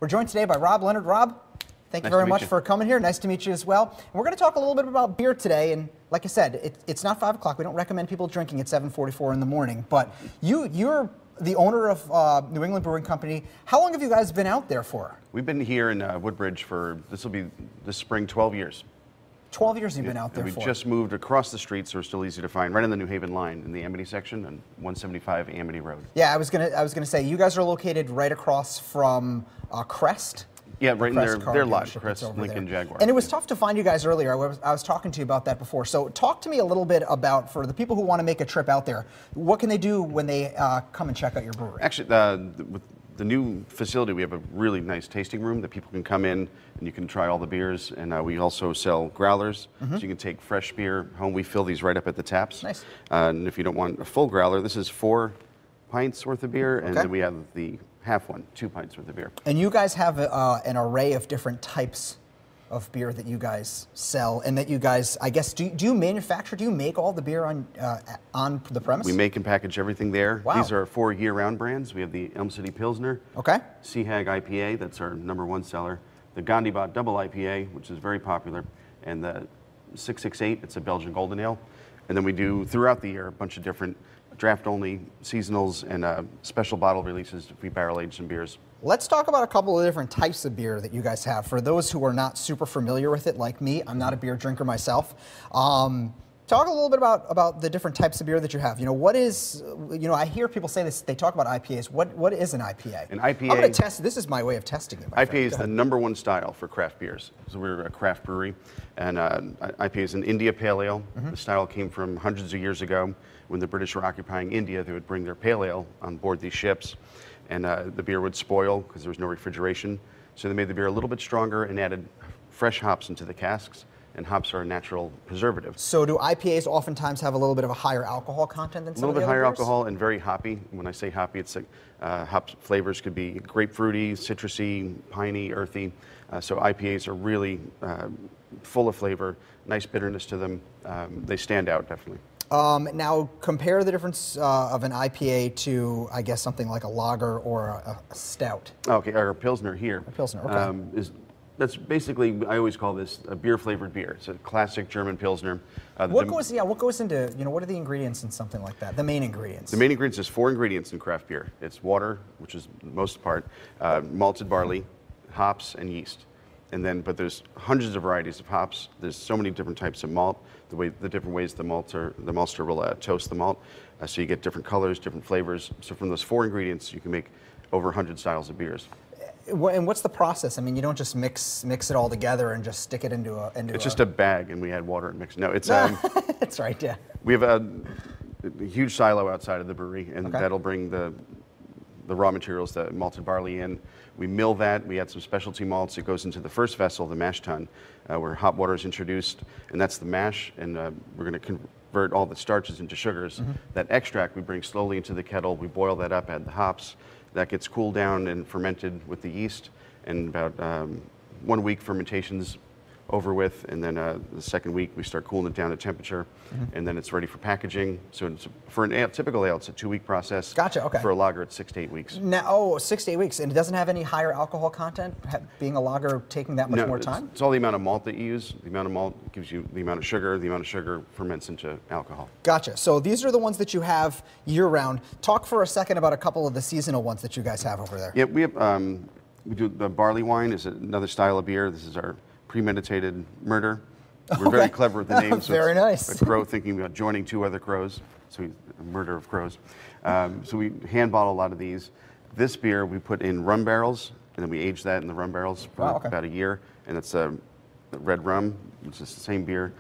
We're joined today by Rob Leonard. Rob, thank you very much for coming here. Nice to meet you as well. And we're going to talk a little bit about beer today. And like I said, it's not 5 o'clock. We don't recommend people drinking at 7:44 in the morning. But you're the owner of New England Brewing Company. How long have you guys been out there for? We've been here in Woodbridge for, this will be this spring, 12 years. 12 years you've been out there we for. We just moved across the street, so we're still easy to find, right in the New Haven line in the Amity section on 175 Amity Road. Yeah, I was gonna say, you guys are located right across from Crest. Yeah, right in their lot, Crest Lincoln Jaguar. And it was tough to find you guys earlier. I was talking to you about that before. So talk to me a little bit about, for the people who want to make a trip out there, what can they do when they come and check out your brewery? Actually, with the new facility, we have a really nice tasting room that people can come in and you can try all the beers. And we also sell growlers, so you can take fresh beer home. We fill these right up at the taps. Nice. And if you don't want a full growler, this is 4 pints worth of beer, and then we have the half one, 2 pints worth of beer. And you guys have an array of different types of beer that you guys sell, and that you guys, I guess, do you manufacture, do you make all the beer on the premise? We make and package everything there. Wow. These are 4 year-round brands. We have the Elm City Pilsner, Sea Hag IPA, that's our #1 seller, the Gondibot Double IPA, which is very popular, and the 668, it's a Belgian Golden Ale. And then we do, throughout the year, a bunch of different draft-only seasonals and special bottle releases if we barrel-age some beers. Let's talk about a couple of different types of beer that you guys have. For those who are not super familiar with it, like me, I'm not a beer drinker myself. Talk a little bit about the different types of beer that you have. You know, what is, I hear people say this, they talk about IPAs. What is an IPA? An IPA. I'm going to test, this is my way of testing it. IPA is the #1 style for craft beers. So we're a craft brewery, and IPA is an India Pale Ale. The style came from hundreds of years ago. When the British were occupying India, they would bring their pale ale on board these ships, and the beer would spoil because there was no refrigeration. So they made the beer a little bit stronger and added fresh hops into the casks, and hops are a natural preservative. So do IPAs oftentimes have a little bit of a higher alcohol content than some of the other beers? A little bit higher alcohol and very hoppy. When I say hoppy, it's like hop flavors could be grapefruity, citrusy, piney, earthy. So IPAs are really full of flavor, nice bitterness to them. They stand out, definitely. Now, compare the difference of an IPA to, I guess, something like a lager or a stout. Okay, our Pilsner here. A Pilsner, okay. That's basically, I always call this a beer-flavored beer. It's a classic German Pilsner. What goes into, what are the ingredients in something like that? The main ingredients? The main ingredients is 4 ingredients in craft beer. It's water, which is the most part, malted barley, hops, and yeast. And then, but there's hundreds of varieties of hops. There's so many different types of malt. The different ways the maltster will toast the malt, so you get different colors, different flavors. So from those 4 ingredients, you can make over 100 styles of beers. And what's the process? I mean, you don't just mix it all together and just stick it into a. It's just a bag, and we add water and mix. No, it's. That's right. Yeah. We have a huge silo outside of the brewery, and that'll bring the raw materials, the malted barley in. We mill that, we add some specialty malts. It goes into the first vessel, the mash tun, where hot water is introduced, and that's the mash, and we're going to convert all the starches into sugars. That extract we bring slowly into the kettle, we boil that up, add the hops. That gets cooled down and fermented with the yeast, and about 1 week fermentation's over with, and then the second week we start cooling it down to temperature, and then it's ready for packaging. So for an ale, typical ale, it's a 2-week process. Gotcha. Okay. For a lager, it's 6 to 8 weeks. Now, 6 to 8 weeks, and it doesn't have any higher alcohol content. Being a lager, taking that much more time. It's all the amount of malt that you use. The amount of malt gives you the amount of sugar. The amount of sugar ferments into alcohol. Gotcha. So these are the ones that you have year-round. Talk for a second about a couple of the seasonal ones that you guys have over there. Yeah, we have. We do the barley wine is another style of beer. This is our premeditated murder. We're very clever with the name. So very nice. A crow thinking about joining 2 other crows, so a murder of crows. So we hand bottle a lot of these. This beer we put in rum barrels, and then we age that in the rum barrels for about a year. And it's a red rum, which is the same beer.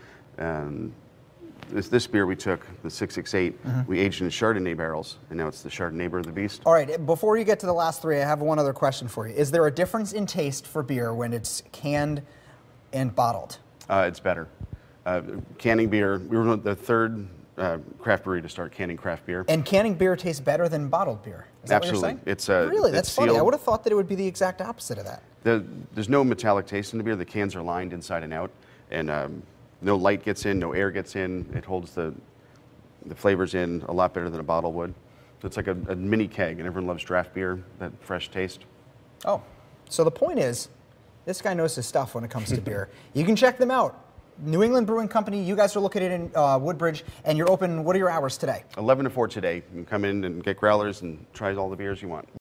This beer we took, the 668, we aged in Chardonnay barrels, and now it's the Chardonnay of the beast. All right, before you get to the last 3, I have one other question for you. Is there a difference in taste for beer when it's canned and bottled? It's better. Canning beer, we were the 3rd craft brewery to start canning craft beer. And canning beer tastes better than bottled beer. Is that Absolutely. What you're saying? Really? That's funny. I would have thought that it would be the exact opposite of that. There's no metallic taste in the beer. The cans are lined inside and out, and no light gets in, no air gets in. It holds the flavors in a lot better than a bottle would. So it's like a mini keg, and everyone loves draft beer, that fresh taste. Oh, So the point is, this guy knows his stuff when it comes to beer. You can check them out. New England Brewing Company, you guys are located in Woodbridge, and you're open, what are your hours today? 11 to 4 today. You can come in and get growlers and try all the beers you want.